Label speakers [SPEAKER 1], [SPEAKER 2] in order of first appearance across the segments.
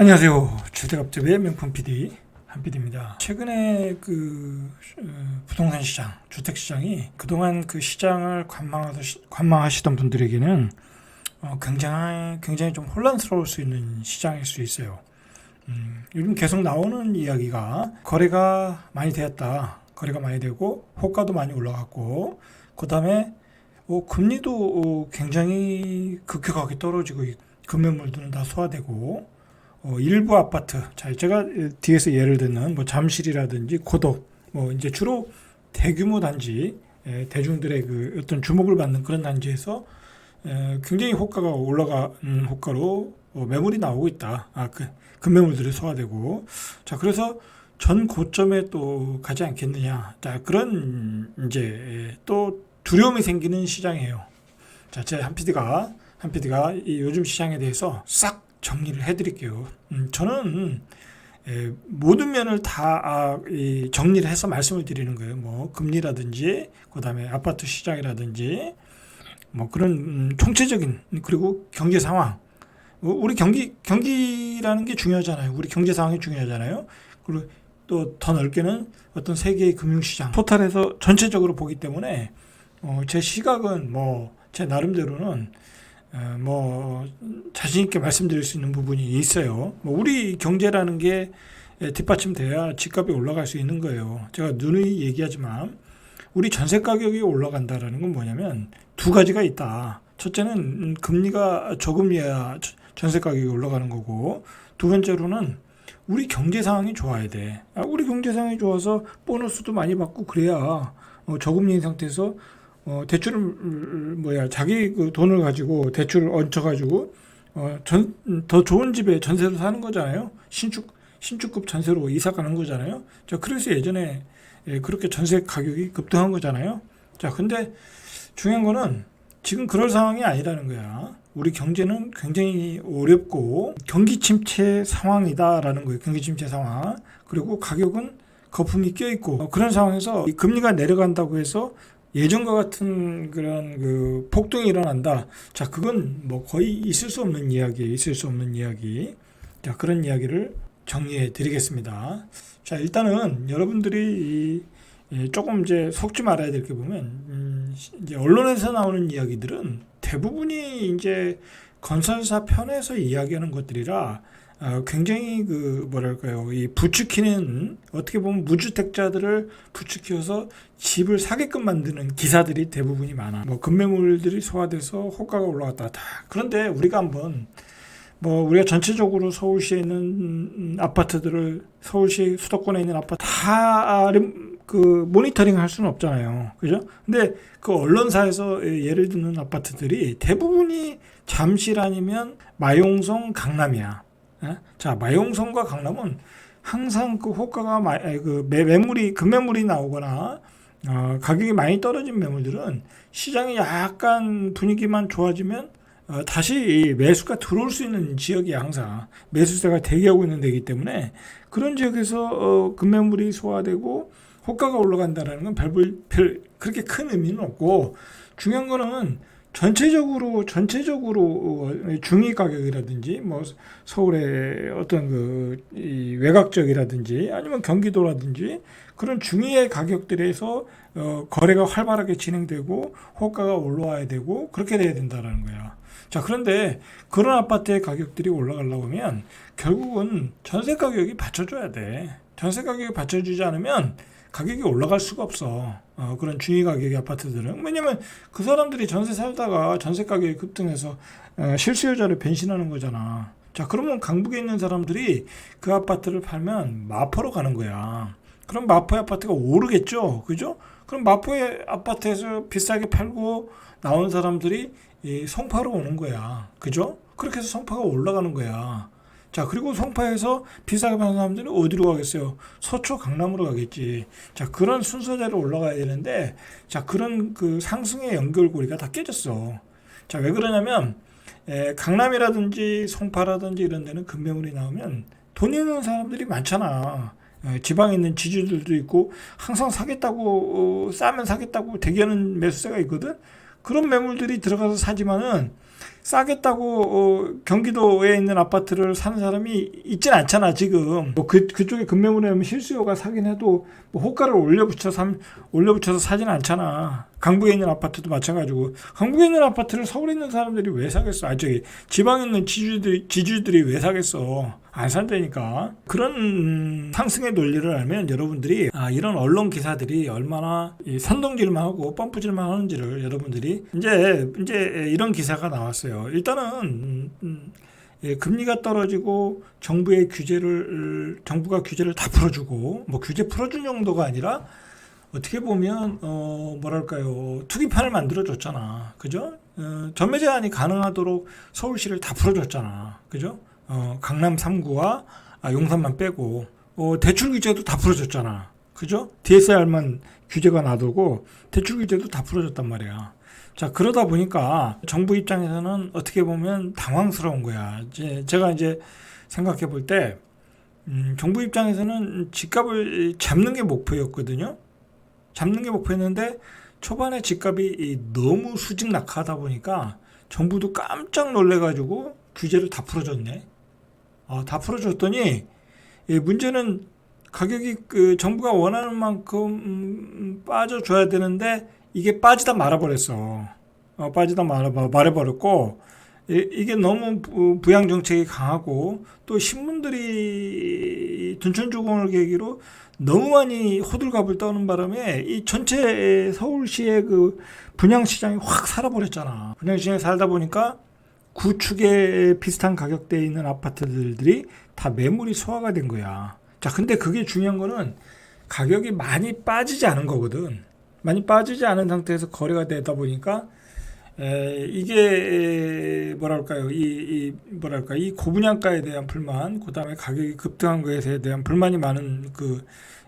[SPEAKER 1] 안녕하세요. 주택업자의 명품 PD 한PD입니다. 최근에 부동산 시장, 주택 시장이 그동안 그 시장을 관망하시던 분들에게는 굉장히 좀 혼란스러울 수 있는 시장일 수 있어요. 요즘 계속 나오는 이야기가 거래가 많이 되었다. 거래가 많이 되고 호가도 많이 올라갔고 그 다음에 금리도 굉장히 급격하게 떨어지고 금매물들은 다 소화되고 일부 아파트, 자 제가 뒤에서 예를 들면 뭐 잠실이라든지 고덕, 뭐 이제 주로 대규모 단지, 대중들의 그 어떤 주목을 받는 그런 단지에서 굉장히 호가가 올라가는 호가로 매물이 나오고 있다. 금매물들이 소화되고, 자 그래서 전 고점에 또 가지 않겠느냐. 자 그런 이제 또 두려움이 생기는 시장이에요. 자, 제 한PD가 이 요즘 시장에 대해서 싹 정리를 해드릴게요. 저는 모든 면을 다 정리를 해서 말씀을 드리는 거예요. 뭐 금리라든지 그다음에 아파트 시장이라든지 뭐 그런 총체적인 그리고 경제 상황. 우리 경기라는 게 중요하잖아요. 우리 경제 상황이 중요하잖아요. 그리고 또 더 넓게는 어떤 세계의 금융시장 토탈에서 전체적으로 보기 때문에 제 시각은 뭐 제 나름대로는 뭐 자신 있게 말씀드릴 수 있는 부분이 있어요. 뭐 우리 경제라는 게 뒷받침돼야 집값이 올라갈 수 있는 거예요. 제가 누누이 얘기하지만 우리 전세 가격이 올라간다라는 건 뭐냐면 두 가지가 있다. 첫째는 금리가 저금리야 전세 가격이 올라가는 거고, 두 번째로는 우리 경제 상황이 좋아야 돼. 우리 경제 상황이 좋아서 보너스도 많이 받고 그래야 저금리인 상태에서 대출을 자기 그 돈을 가지고 대출을 얹혀가지고 더 좋은 집에 전세로 사는 거잖아요. 신축급 전세로 이사 가는 거잖아요. 자 그래서 예전에 그렇게 전세 가격이 급등한 거잖아요. 자 근데 중요한 거는 지금 그럴 상황이 아니라는 거야. 우리 경제는 굉장히 어렵고 경기 침체 상황이다라는 거예요. 경기 침체 상황. 그리고 가격은 거품이 껴있고 그런 상황에서 이 금리가 내려간다고 해서 예전과 같은 그런 그 폭등이 일어난다. 자, 그건 뭐 거의 있을 수 없는 이야기. 자, 그런 이야기를 정리해 드리겠습니다. 자, 일단은 여러분들이 조금 이제 속지 말아야 될 게 보면, 이제 언론에서 나오는 이야기들은 대부분이 이제 건설사 편에서 이야기하는 것들이라 굉장히 이 부추기는, 어떻게 보면 무주택자들을 부추겨서 집을 사게끔 만드는 기사들이 대부분이 많아. 뭐 급매물들이 소화돼서 호가가 올라갔다. 그런데 우리가 한번 우리가 전체적으로 서울시에 있는 아파트들을, 서울시 수도권에 있는 아파트 다 모니터링 할 수는 없잖아요. 그죠? 근데 그 언론사에서 예를 드는 아파트들이 대부분이 잠실 아니면 마용성, 강남이야. 자, 마용성과 강남은 항상 그 호가가 금매물이 나오거나 가격이 많이 떨어진 매물들은 시장이 약간 분위기만 좋아지면 다시 매수가 들어올 수 있는 지역이 항상 매수세가 대기하고 있는 데이기 때문에 그런 지역에서 금매물이 소화되고 호가가 올라간다라는 건 별 그렇게 큰 의미는 없고, 중요한 거는 전체적으로 중위 가격이라든지 뭐 서울의 어떤 이 외곽 지역이라든지 아니면 경기도라든지 그런 중위의 가격들에서 거래가 활발하게 진행되고 호가가 올라와야 되고 그렇게 돼야 된다라는 거야. 자, 그런데 그런 아파트의 가격들이 올라가려고 하면 결국은 전세 가격이 받쳐줘야 돼. 전세 가격이 받쳐주지 않으면 가격이 올라갈 수가 없어. 그런 중위 가격의 아파트들은. 왜냐면 그 사람들이 전세 살다가 전세 가격이 급등해서 실수요자를 변신하는 거잖아. 자, 그러면 강북에 있는 사람들이 그 아파트를 팔면 마포로 가는 거야. 그럼 마포의 아파트가 오르겠죠. 그죠? 그럼 마포의 아파트에서 비싸게 팔고 나온 사람들이 이 송파로 오는 거야. 그죠? 그렇게 해서 송파가 올라가는 거야. 자, 그리고 송파에서 비싸게 파는 사람들이 어디로 가겠어요? 서초, 강남으로 가겠지. 자, 그런 순서대로 올라가야 되는데, 자, 그런 그 상승의 연결고리가 다 깨졌어. 자, 왜 그러냐면, 강남이라든지 송파라든지 이런 데는 금매물이 나오면 돈 있는 사람들이 많잖아. 지방에 있는 지주들도 있고, 항상 싸면 사겠다고 대기하는 매수세가 있거든? 그런 매물들이 들어가서 사지만은, 싸겠다고 경기도에 있는 아파트를 사는 사람이 있진 않잖아 지금. 뭐 그쪽에 급매물에 하면 실수요가 사긴 해도 뭐 호가를 올려붙여서 사진 않잖아. 강북에 있는 아파트도 마찬가지고. 강북에 있는 아파트를 서울에 있는 사람들이 왜 사겠어? 저기 지방에 있는 지주들이 왜 사겠어? 안 산다니까. 그런 상승의 논리를 알면 여러분들이 이런 언론 기사들이 얼마나 선동질만 하고 펌프질만 하는지를 여러분들이 이제 이런 기사가 나왔어요. 일단은 금리가 떨어지고 정부가 규제를 다 풀어주고, 뭐 규제 풀어준 정도가 아니라 어떻게 보면 뭐랄까요, 투기판을 만들어줬잖아. 그죠? 전매 제한이 가능하도록 서울시를 다 풀어줬잖아. 그죠? 강남 3구와 용산만 빼고 대출 규제도 다 풀어줬잖아. 그죠? DSR만 규제가 놔두고 대출 규제도 다 풀어줬단 말이야. 자, 그러다 보니까 정부 입장에서는 어떻게 보면 당황스러운 거야. 제가 생각해 볼 때 정부 입장에서는 집값을 잡는 게 목표였거든요. 잡는 게 목표였는데 초반에 집값이 너무 수직 낙하하다 보니까 정부도 깜짝 놀래가지고 규제를 다 풀어줬네. 다 풀어줬더니 문제는 가격이 정부가 원하는 만큼 빠져줘야 되는데 이게 빠지다 말아버렸어. 빠지다 말아버렸고, 이게 너무 부양 정책이 강하고 또 신문들이 둔촌주공을 계기로 너무 많이 호들갑을 떠는 바람에 이 전체 서울시의 그 분양시장이 확 살아버렸잖아. 분양시장에 살다 보니까 구축에 비슷한 가격대에 있는 아파트들이 다 매물이 소화가 된 거야. 자, 근데 그게 중요한 거는 가격이 많이 빠지지 않은 거거든. 많이 빠지지 않은 상태에서 거래가 되다 보니까 이게 뭐랄까요, 이 고분양가에 대한 불만, 그다음에 가격이 급등한 것에 대한 불만이 많은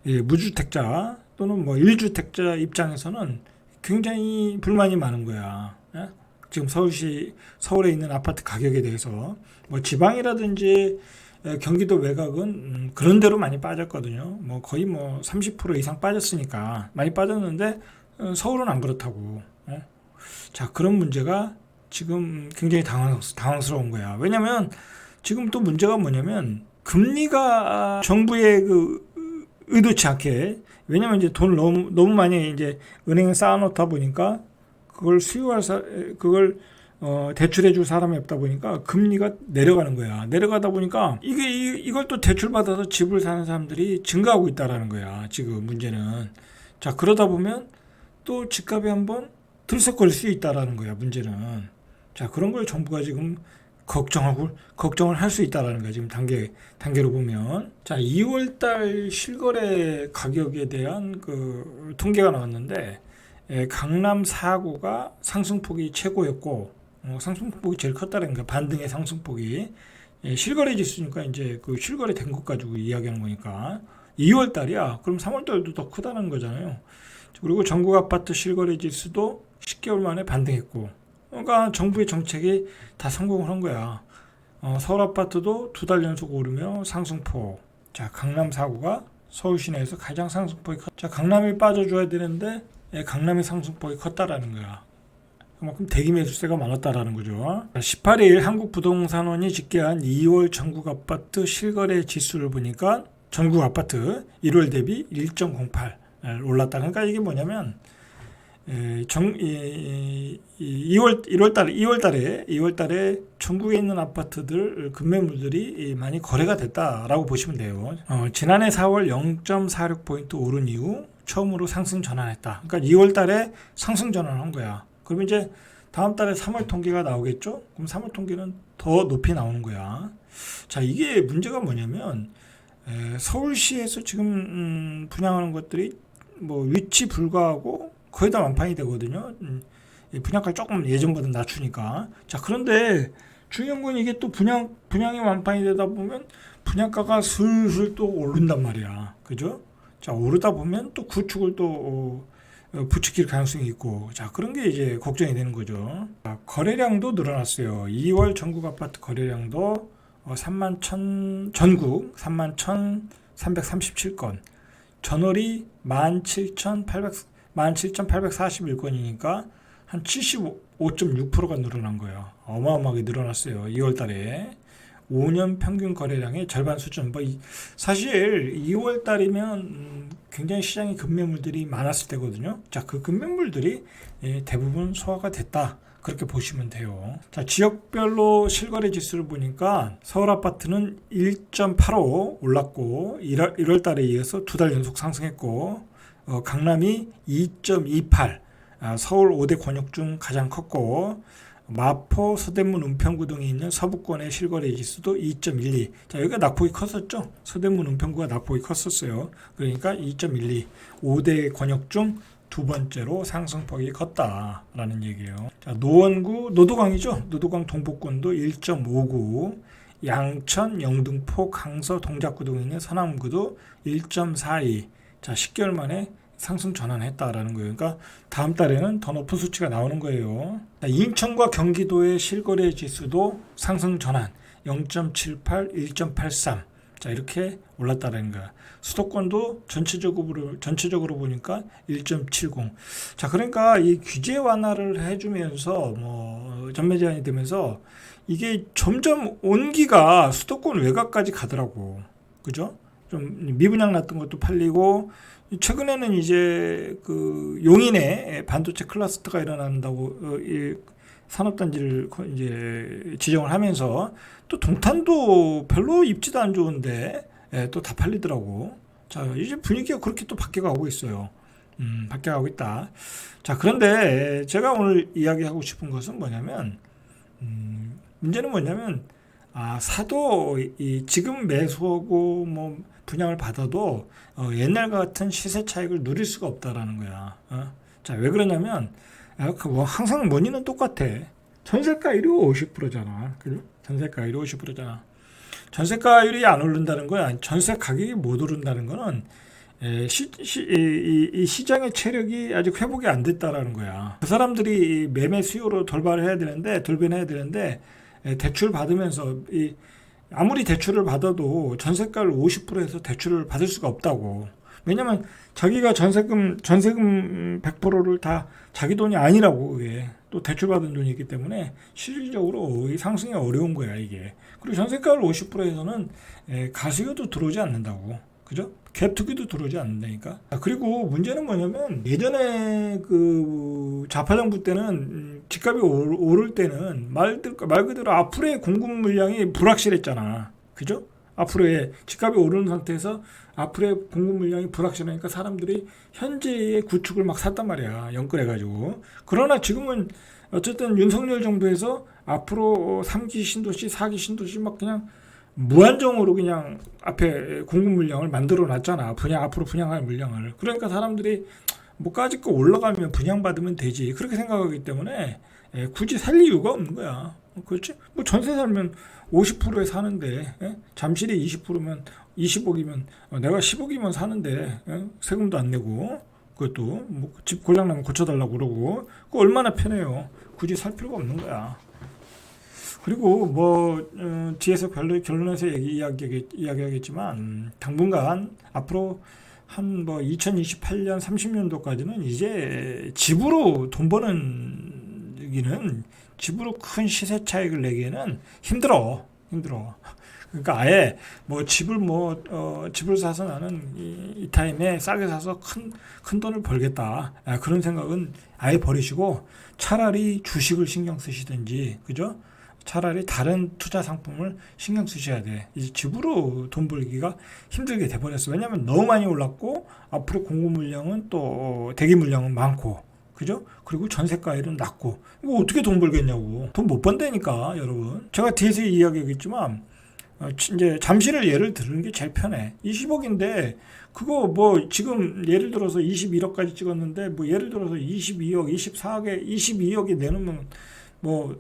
[SPEAKER 1] 무주택자 또는 뭐 1주택자 입장에서는 굉장히 불만이 많은 거야. 지금 서울에 있는 아파트 가격에 대해서. 뭐 지방이라든지 경기도 외곽은 그런 대로 많이 빠졌거든요. 뭐 거의 30% 이상 빠졌으니까 많이 빠졌는데 서울은 안 그렇다고. 자, 그런 문제가 지금 굉장히 당황스러운 거야. 왜냐면 지금 또 문제가 뭐냐면 금리가 정부의 의도치 않게, 왜냐면 이제 돈을 너무 많이 은행에 쌓아놓다 보니까 그걸 대출해줄 사람이 없다 보니까 금리가 내려가는 거야. 내려가다 보니까 이걸 또 대출받아서 집을 사는 사람들이 증가하고 있다라는 거야. 지금 문제는. 자, 그러다 보면 또 집값이 한번 들썩거릴 수 있다라는 거야. 문제는. 자, 그런 걸 정부가 지금 걱정을 할 수 있다라는 거야. 지금 단계로 보면. 자, 2월달 실거래 가격에 대한 통계가 나왔는데, 강남 4구가 상승폭이 최고였고, 상승폭이 제일 컸다는 거야. 반등의 상승폭이. 실거래 지수니까 실거래 된 것 가지고 이야기하는 거니까. 2월 달이야. 그럼 3월 달도 더 크다는 거잖아요. 그리고 전국 아파트 실거래 지수도 10개월 만에 반등했고. 그러니까 정부의 정책이 다 성공을 한 거야. 서울 아파트도 2달 연속 오르며 상승폭. 자, 강남 4구가 서울 시내에서 가장 상승폭이 자, 강남이 빠져줘야 되는데 강남의 상승폭이 컸다라는 거야. 그만큼 대기 매수세가 많았다라는 거죠. 18일 한국부동산원이 집계한 2월 전국 아파트 실거래 지수를 보니까 전국 아파트 1월 대비 1.08 올랐다. 그러니까 이게 뭐냐면 2월 달에 전국에 있는 아파트들 급매물들이 많이 거래가 됐다라고 보시면 돼요. 지난해 4월 0.46포인트 오른 이후 처음으로 상승 전환했다. 그러니까 2월 달에 상승 전환한 거야. 그러면 이제 다음 달에 3월 통계가 나오겠죠? 그럼 3월 통계는 더 높이 나오는 거야. 자, 이게 문제가 뭐냐면 서울시에서 지금 분양하는 것들이 뭐 위치 불과하고 거의 다 완판이 되거든요. 분양가 조금 예전보다 낮추니까. 자, 그런데 중요한 건 이게 또 분양이 완판이 되다 보면 분양가가 슬슬 또 오른단 말이야. 그죠? 자, 오르다 보면 또 구축을 또 부추길 가능성이 있고, 자, 그런 게 이제 걱정이 되는 거죠. 자, 거래량도 늘어났어요. 2월 전국 아파트 거래량도 전국 31,337건, 전월이 17,841건이니까 한 75.6%가 늘어난 거예요. 어마어마하게 늘어났어요. 2월 달에. 5년 평균 거래량의 절반 수준. 사실 2월 달이면 굉장히 시장에 급매물들이 많았을 때거든요. 자, 그 급매물들이 대부분 소화가 됐다. 그렇게 보시면 돼요. 자, 지역별로 실거래 지수를 보니까 서울 아파트는 1.85 올랐고 1월 달에 이어서 2달 연속 상승했고 강남이 2.28 서울 5대 권역 중 가장 컸고 마포, 서대문, 은평구 등이 있는 서부권의 실거래 지수도 2.12. 자, 여기가 낙폭이 컸었죠. 서대문, 은평구가 낙폭이 컸었어요. 그러니까 2.12. 5대 권역 중 두 번째로 상승폭이 컸다라는 얘기예요. 자, 노원구, 노도강이죠. 노도강 동북권도 1.59. 양천, 영등포, 강서, 동작구 등이 있는 서남구도 1.42. 자, 10개월 만에 상승 전환했다라는 거예요. 그러니까 다음 달에는 더 높은 수치가 나오는 거예요. 인천과 경기도의 실거래 지수도 상승 전환 0.78, 1.83. 자, 이렇게 올랐다는 거야. 수도권도 전체적으로 보니까 1.70. 자, 그러니까 이 규제 완화를 해주면서 전매 제한이 되면서 이게 점점 온기가 수도권 외곽까지 가더라고. 그죠? 좀 미분양 났던 것도 팔리고 최근에는 이제 그 용인에 반도체 클러스터가 일어난다고 산업단지를 이제 지정을 하면서 또 동탄도 별로 입지도 안 좋은데 또 다 팔리더라고. 자, 이제 분위기가 그렇게 또 바뀌어가고 있어요. 바뀌어가고 있다. 자, 그런데 제가 오늘 이야기하고 싶은 것은 뭐냐면 문제는 뭐냐면 사도 지금 매수하고 분양을 받아도 옛날과 같은 시세 차익을 누릴 수가 없다라는 거야. 자, 왜 그러냐면 항상 원인은 똑같아. 전세가율이 50%잖아. 그죠? 전세가율이 50%잖아. 전세가율이 안 오른다는 거야. 전세 가격이 못 오른다는 거는 이 시장의 체력이 아직 회복이 안 됐다라는 거야. 그 사람들이 매매 수요로 돌변해야 되는데 대출 받으면서 아무리 대출을 받아도 전세가를 50%에서 대출을 받을 수가 없다고. 왜냐면 자기가 전세금 100%를 다 자기 돈이 아니라고. 이게 또 대출받은 돈이 있기 때문에 실질적으로 상승이 어려운 거야 이게. 그리고 전세가를 50%에서는 가수요도 들어오지 않는다고. 그죠? 갭 투기도 들어오지 않는다니까. 그리고 문제는 뭐냐면 예전에 그 좌파 정부 때는 집값이 오를 때는 말 그대로 앞으로의 공급 물량이 불확실했잖아. 그죠? 앞으로의 집값이 오르는 상태에서 앞으로의 공급 물량이 불확실하니까 사람들이 현재의 구축을 막 샀단 말이야. 연끌해가지고. 그러나 지금은 어쨌든 윤석열 정부에서 앞으로 3기 신도시, 4기 신도시 막 그냥 무한정으로 그냥 앞에 공급 물량을 만들어 놨잖아. 앞으로 분양할 물량을. 그러니까 사람들이 까짓 거 올라가면 분양받으면 되지. 그렇게 생각하기 때문에 굳이 살 이유가 없는 거야. 그렇지? 전세 살면 50%에 사는데 잠실이 20%면 20억이면 내가 10억이면 사는데 세금도 안 내고 그것도 집 고장나면 고쳐달라고 그러고 그거 얼마나 편해요. 굳이 살 필요가 없는 거야. 그리고 뒤에서 결론에서 이야기하겠지만 당분간 앞으로 한 2028년 30년도까지는 이제 집으로 돈 버는 집으로 큰 시세 차익을 내기에는 힘들어. 그러니까 아예 집을 사서 나는 이 타임에 싸게 사서 큰 돈을 벌겠다. 그런 생각은 아예 버리시고 차라리 주식을 신경 쓰시든지, 그죠? 차라리 다른 투자 상품을 신경 쓰셔야 돼. 이제 집으로 돈 벌기가 힘들게 돼버렸어. 왜냐면 너무 많이 올랐고 앞으로 공급 물량은 또 대기 물량은 많고, 그죠? 그리고 전세가율은 낮고 이거 어떻게 돈 벌겠냐고. 돈 못 번다니까 여러분. 제가 뒤에서 이야기하겠지만 이제 잠실을 예를 들는 게 제일 편해. 20억인데 그거 지금 예를 들어서 21억까지 찍었는데 예를 들어서 22억, 24억에 22억에 내놓으면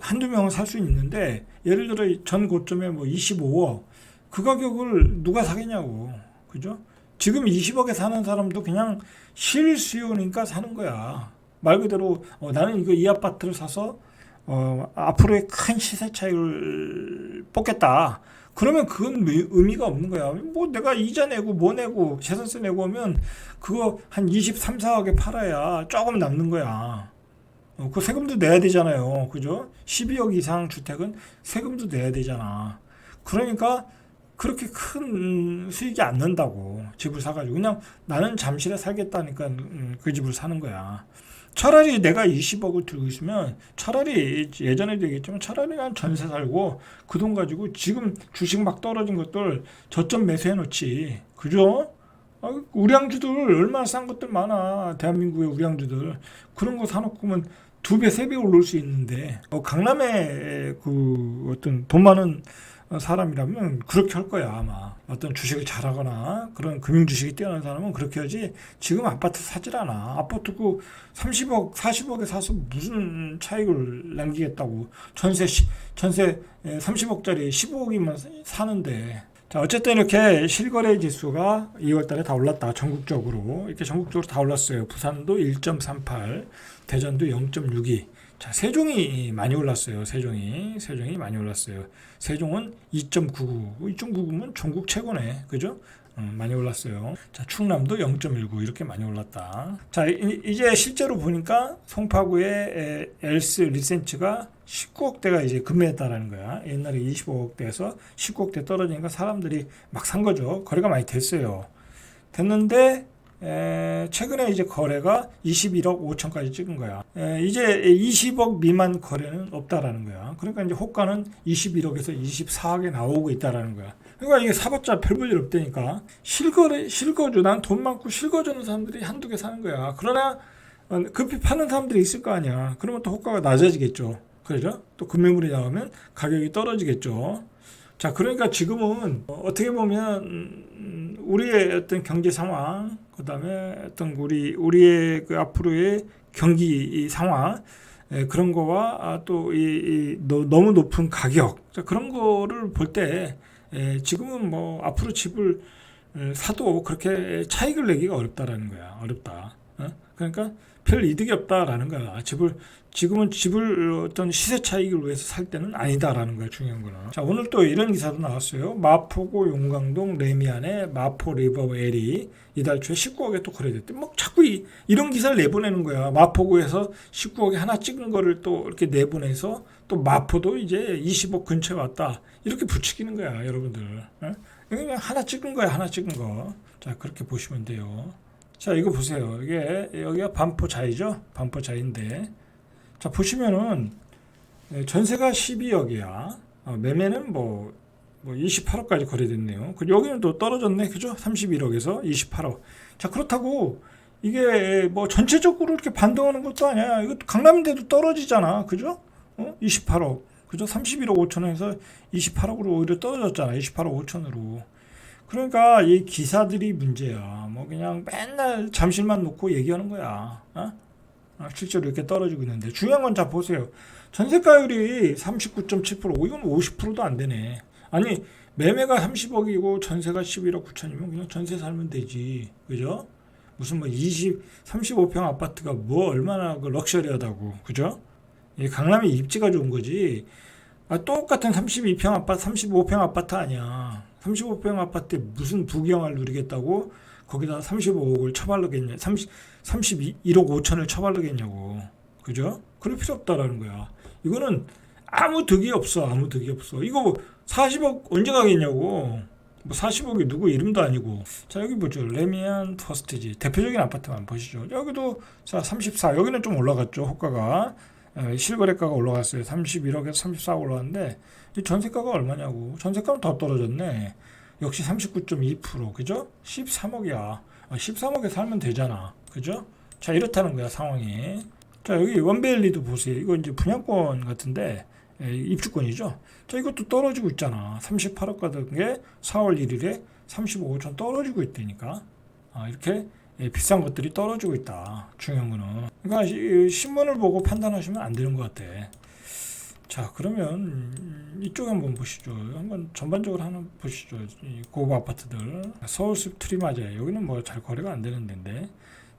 [SPEAKER 1] 한두 명은 살 수 있는데 예를 들어 전 고점에 25억 그 가격을 누가 사겠냐고. 그죠? 지금 20억에 사는 사람도 그냥 실수요니까 사는 거야. 말 그대로 나는 이 아파트를 사서 앞으로의 큰 시세 차익을 뽑겠다. 그러면 그건 의미가 없는 거야. 내가 이자 내고 내고 재산세 내고 하면 그거 한 23, 4억에 팔아야 조금 남는 거야. 그 세금도 내야 되잖아요. 그죠? 12억 이상 주택은 세금도 내야 되잖아. 그러니까 그렇게 큰 수익이 안 난다고 집을 사가지고 그냥 나는 잠실에 살겠다니까 그 집을 사는 거야. 차라리 내가 20억을 들고 있으면 차라리 예전에도 얘기했지만 차라리 난 전세 살고 그 돈 가지고 지금 주식 막 떨어진 것들 저점 매수해 놓지. 그죠? 우량주들 얼마나 싼 것들 많아. 대한민국의 우량주들. 그런 거 사놓고면 2배, 3배 오를 수 있는데 강남에 그 어떤 돈 많은 사람이라면 그렇게 할 거야 아마. 어떤 주식을 잘하거나 그런 금융 주식이 뛰어난 사람은 그렇게 하지. 지금 아파트 사질 않아. 아파트 그 30억, 40억에 사서 무슨 차익을 남기겠다고. 전세 30억짜리 15억이면 사는데. 자, 어쨌든 이렇게 실거래 지수가 2월 달에 다 올랐다. 전국적으로. 이렇게 전국적으로 다 올랐어요. 부산도 1.38, 대전도 0.62. 자, 세종이 많이 올랐어요. 세종이 많이 올랐어요. 세종은 2.99. 2.99면 전국 최고네. 그죠? 많이 올랐어요. 자, 충남도 0.19 이렇게 많이 올랐다. 자, 이제 실제로 보니까 송파구의 엘스 리센츠가 19억대가 이제 급매했다라는 거야. 옛날에 25억대에서 19억대 떨어지니까 사람들이 막 산 거죠. 거래가 많이 됐어요. 됐는데 최근에 이제 거래가 21억 5천까지 찍은 거야. 이제 20억 미만 거래는 없다라는 거야. 그러니까 이제 호가는 21억에서 24억에 나오고 있다라는 거야. 그러니까 이게 사봤자 별 볼 일 없다니까. 실거주, 난 돈 많고 실거주는 사람들이 한두 개 사는 거야. 그러나 급히 파는 사람들이 있을 거 아니야. 그러면 또 호가가 낮아지겠죠. 그죠? 또 급매물이 나오면 가격이 떨어지겠죠. 자, 그러니까 지금은 어떻게 보면 우리의 어떤 경제 상황, 그다음에 어떤 우리의 그 앞으로의 경기 상황, 그런 거와 또 너무 높은 가격, 자, 그런 거를 볼 때 지금은 뭐 앞으로 집을 사도 그렇게 차익을 내기가 어렵다라는 거야. 어렵다. 그러니까 별 이득이 없다라는 거야. 지금은 집을 어떤 시세 차익을 위해서 살 때는 아니다라는 거야. 중요한 거는. 자, 오늘 또 이런 기사도 나왔어요. 마포구 용강동 레미안의 마포 리버 L이 이달 초에 19억에 또 거래됐대. 뭐 자꾸 이런 기사를 내보내는 거야. 마포구에서 19억에 하나 찍은 거를 또 이렇게 내보내서 또 마포도 이제 20억 근처에 왔다. 이렇게 부추기는 거야, 여러분들. 그냥 하나 찍은 거야, 하나 찍은 거. 자, 그렇게 보시면 돼요. 자, 이거 보세요. 이게 여기가 반포자이죠? 반포자인데, 자, 보시면은 전세가 12억이야. 매매는 뭐 28억까지 거래됐네요. 여기는 또 떨어졌네, 그죠? 31억에서 28억. 자, 그렇다고 이게 뭐 전체적으로 이렇게 반등하는 것도 아니야. 이것도 강남인데도 떨어지잖아, 그죠? 28억, 그죠? 31억 5천원에서 28억으로 오히려 떨어졌잖아. 28억 5천으로. 그러니까 이 기사들이 문제야. 뭐 그냥 맨날 잠실만 놓고 얘기하는 거야. 실제로 이렇게 떨어지고 있는데 중요한 건 자 보세요. 전세가율이 39.7%, 이건 50%도 안 되네. 아니 매매가 30억이고 전세가 11억 9천이면 그냥 전세 살면 되지. 그죠? 무슨 뭐 35평 아파트가 뭐 얼마나 그 럭셔리하다고. 그죠? 이 강남이 입지가 좋은 거지. 똑같은 32평 아파트, 35평 아파트 아니야. 35평 아파트에 무슨 부경을 누리겠다고 거기다 35억을 처발르겠냐, 31억 5천을 처발르겠냐고. 그죠? 그럴 필요 없다라는 거야. 이거는 아무 득이 없어. 아무 득이 없어. 이거 40억 언제 가겠냐고. 뭐 40억이 누구 이름도 아니고. 자, 여기 보죠. 레미안 퍼스트지. 대표적인 아파트만 보시죠. 여기도 자 34. 여기는 좀 올라갔죠. 호가가. 실거래가가 올라갔어요. 31억에서 34억 올라갔는데 전세가가 얼마냐고. 전세가는 더 떨어졌네. 역시 39.2%. 그죠? 13억이야. 13억에 살면 되잖아. 그죠? 자, 이렇다는 거야, 상황이. 자, 여기 원베일리도 보세요. 이거 이제 분양권 같은데 입주권이죠. 자, 이것도 떨어지고 있잖아. 38억 가던 게 4월 1일에 35억 5천 떨어지고 있다니까. 이렇게 비싼 것들이 떨어지고 있다. 중요한 거는. 그러니까 신문을 보고 판단하시면 안 되는 것 같아. 자, 그러면 이쪽에 한번 보시죠. 한번 전반적으로 하나 보시죠. 고급 아파트들. 서울숲 트리마자. 여기는 뭐 잘 거래가 안 되는 데인데.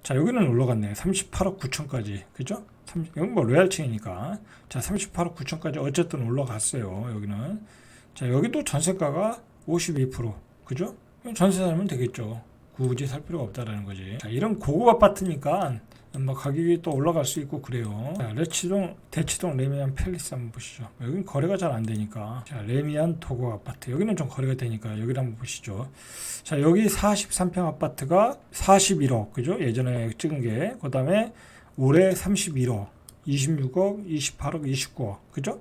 [SPEAKER 1] 자, 여기는 올라갔네. 38억 9천까지. 그죠? 여기 뭐 로얄층이니까. 자, 38억 9천까지 어쨌든 올라갔어요. 여기는. 자, 여기도 전세가가 52%. 그죠? 전세 살면 되겠죠. 굳이 살 필요가 없다라는 거지. 자, 이런 고급 아파트니까 뭐 가격이 또 올라갈 수 있고 그래요. 자, 대치동 레미안 팰리스 한번 보시죠. 여기는 거래가 잘 안 되니까. 자, 레미안 도곡 아파트. 여기는 좀 거래가 되니까 여기를 한번 보시죠. 자, 여기 43평 아파트가 41억. 그죠? 예전에 찍은 게. 그 다음에 올해 31억, 26억, 28억, 29억. 그죠?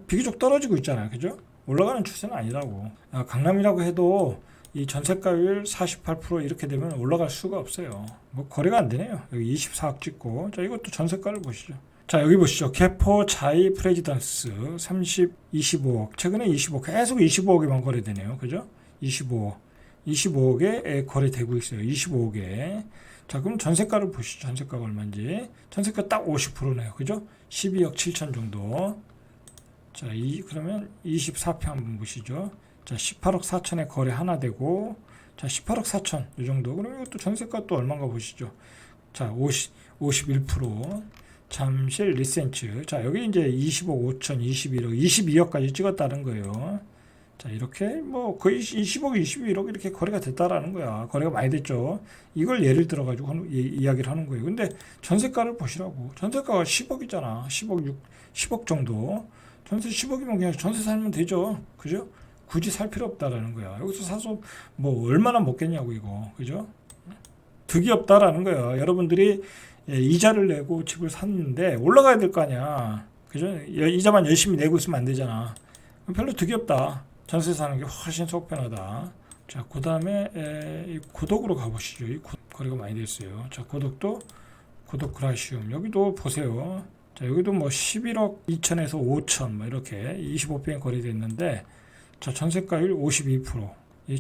[SPEAKER 1] 비교적 떨어지고 있잖아요. 그죠? 올라가는 추세는 아니라고. 강남이라고 해도 이 전세가율 48% 이렇게 되면 올라갈 수가 없어요. 뭐 거래가 안 되네요. 여기 24억 찍고. 자, 이것도 전세가를 보시죠. 자, 여기 보시죠. 개포 자이 프레지던스 25억. 최근에 25억. 계속 25억에만 거래되네요. 그죠? 25억에 거래되고 있어요. 25억에. 자, 그럼 전세가를 보시죠. 전세가가 얼마인지. 전세가 딱 50%네요. 그죠? 12억 7천 정도. 자, 그러면 24평 한번 보시죠. 자, 18억 4천에 거래 하나 되고, 자, 18억 4천, 이 정도. 그럼 이것도 전세가 또 얼마인가 보시죠. 자, 51%. 잠실 리센츠. 자, 여기 이제 20억 5천, 21억, 22억까지 찍었다는 거예요. 자, 이렇게 뭐 거의 20억, 21억 이렇게 거래가 됐다라는 거야. 거래가 많이 됐죠. 이걸 예를 들어가지고 이야기를 하는 거예요. 근데 전세가를 보시라고. 전세가가 10억이잖아. 10억 정도. 전세 10억이면 그냥 전세 살면 되죠. 그죠? 굳이 살 필요 없다라는 거야. 여기서 사서 뭐 얼마나 먹겠냐고 이거. 그죠? 득이 없다라는 거야. 여러분들이 이자를 내고 집을 샀는데 올라가야 될 거 아니야. 그죠? 이자만 열심히 내고 있으면 안 되잖아. 별로 득이 없다. 전세 사는 게 훨씬 속 편하다. 자, 그 다음에 고덕으로 가보시죠. 거래가 많이 됐어요. 자, 고덕 그라시움. 여기도 보세요. 자, 여기도 뭐 11억 2천에서 5천 뭐 이렇게 25평에 거래됐는데, 자, 전세가율 52%.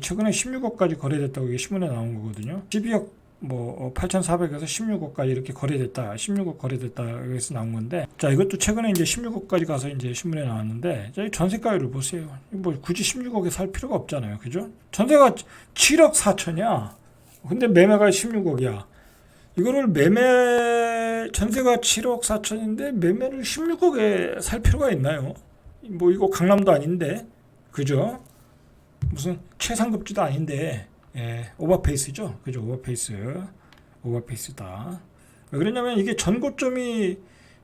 [SPEAKER 1] 최근에 16억까지 거래됐다고 이게 신문에 나온 거거든요. 12억 뭐 8,400에서 16억까지 이렇게 거래됐다. 16억 거래됐다 해서 나온 건데, 자, 이것도 최근에 이제 16억까지 가서 이제 신문에 나왔는데, 자, 이 전세가율을 보세요. 뭐 굳이 16억에 살 필요가 없잖아요. 그죠? 전세가 7억 4천이야. 근데 매매가 16억이야. 이거를 전세가 7억 4천인데 매매를 16억에 살 필요가 있나요? 뭐 이거 강남도 아닌데, 그죠? 무슨 최상급지도 아닌데, 오버페이스죠? 그죠? 오버페이스다. 왜 그러냐면 이게 전고점이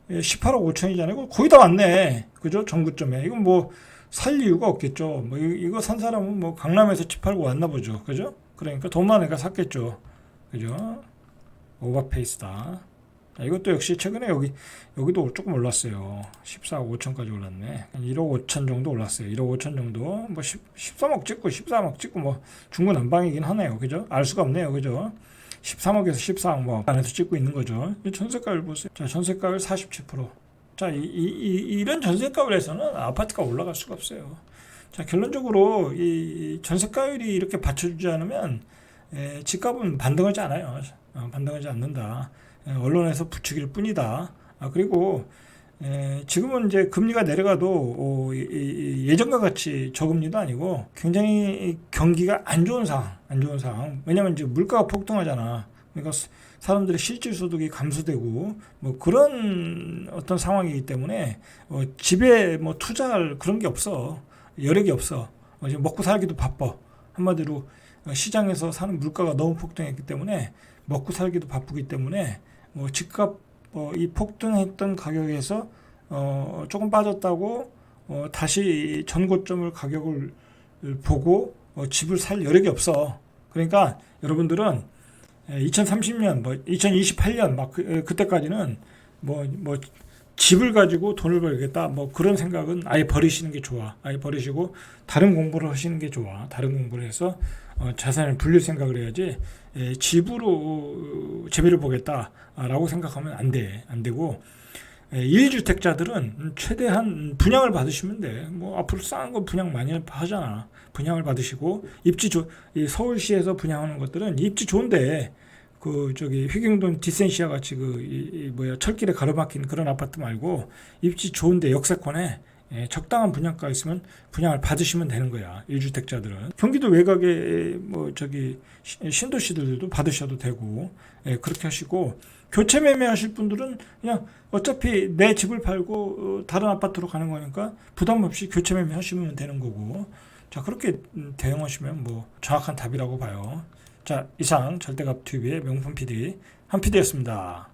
[SPEAKER 1] 18억 5천이잖아요. 거의 다 왔네. 그죠? 전고점에. 이건 뭐 살 이유가 없겠죠. 뭐 이거 산 사람은 뭐 강남에서 집 팔고 왔나 보죠. 그죠? 그러니까 돈 많은 애가 샀겠죠. 그죠? 오버페이스다. 자, 이것도 역시 최근에 여기도 조금 올랐어요. 14억 5천까지 올랐네. 1억 5천 정도 올랐어요. 1억 5천 정도. 뭐 13억 찍고 14억 찍고 뭐 중구난방이긴 하네요. 그죠? 알 수가 없네요. 그죠? 13억에서 14억 뭐 안에서 찍고 있는 거죠. 전세가율 보세요. 자, 전세가율 47%. 자, 이런 전세가율에서는 아파트가 올라갈 수가 없어요. 자, 결론적으로 이 전세가율이 이렇게 받쳐주지 않으면 집값은 반등하지 않아요. 반등하지 않는다. 언론에서 부추길 뿐이다. 그리고 지금은 이제 금리가 내려가도 예전과 같이 저금리도 아니고 굉장히 경기가 안 좋은 상황. 왜냐면 이제 물가가 폭등하잖아. 그러니까 사람들의 실질 소득이 감소되고 뭐 그런 어떤 상황이기 때문에 집에 뭐 투자할 그런 게 없어. 여력이 없어. 지금 먹고 살기도 바빠. 한마디로 시장에서 사는 물가가 너무 폭등했기 때문에 먹고 살기도 바쁘기 때문에 집값 이 폭등했던 가격에서 조금 빠졌다고 다시 전고점을 가격을 보고 집을 살 여력이 없어. 그러니까 여러분들은 2030년 뭐 2028년 막 그때까지는 뭐 집을 가지고 돈을 벌겠다 뭐 그런 생각은 아예 버리시는 게 좋아. 아예 버리시고 다른 공부를 하시는 게 좋아. 다른 공부를 해서 자산을 불릴 생각을 해야지 집으로 재미를 보겠다라고 생각하면 안 되고 1주택자들은 최대한 분양을 받으시면 돼. 뭐 앞으로 싼 거 분양 많이 하잖아. 분양을 받으시고 서울시에서 분양하는 것들은 입지 좋은데 휘경동 디센시아 같이 철길에 가로막힌 그런 아파트 말고 입지 좋은데 역세권에 적당한 분양가 있으면 분양을 받으시면 되는 거야. 1주택자들은. 경기도 외곽에 신도시들도 받으셔도 되고 그렇게 하시고 교체 매매하실 분들은 그냥 어차피 내 집을 팔고 다른 아파트로 가는 거니까 부담 없이 교체 매매하시면 되는 거고. 자, 그렇게 대응하시면 뭐 정확한 답이라고 봐요. 자, 이상 절대값 TV의 명품 PD 한 PD였습니다.